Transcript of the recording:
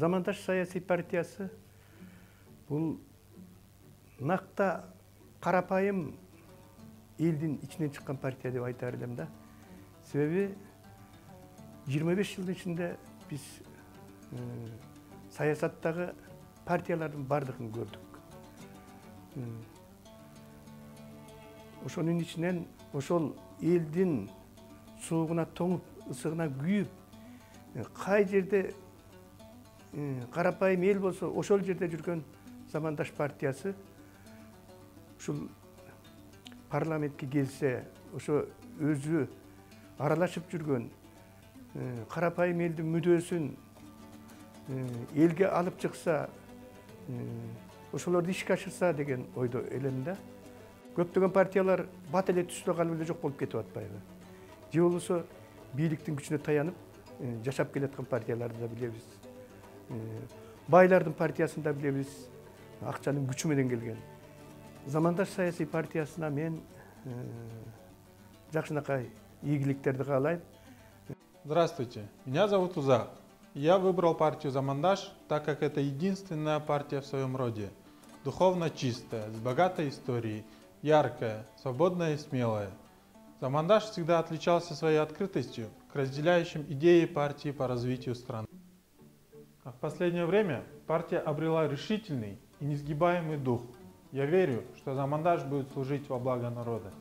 Замандаш саясий партиясы бұл нақта қарапайым елдің ішінен шыққан партия деп айтар едім да. Себебі 25 жылдың ішінде біз саясаттағы партиялардың бардығын көрдік. Ошоның ішінен ошол елдің суығына тоңып, ысығына күйіп, қай жерде қарапайым ел болса, ошол жерде жүрген Замандаш партиясы ушул парламентке келсе, ошо өзі аралашып жүрген қарапайым елдің мүддесін елге алып шықса, ошолорду ишке ашырса деген ойдо элем да. Көптөгөн партиялар бат эле түстө калып эле жок болуп кетип атпайбы? Же болбосо бийликтин күчүнө таянып жашап келаткан партияларды да билебиз. Байлардын партиясын да билебиз, акчанын күчү менен келген. Замандаш саясий партиясына мен жакшынакай ийгиликтерди каалайм. Здравствуйте, меня зовут Узак. Я выбрал партию Замандаш, так как это единственная партия в своем роде. Духовно чистая, с богатой историей, яркая, свободная и смелая. Замандаш всегда отличался своей открытостью к разделяющим идеи партии по развитию страны. А в последнее время партия обрела решительный и несгибаемый дух. Я верю, что Замандаш будет служить во благо народа.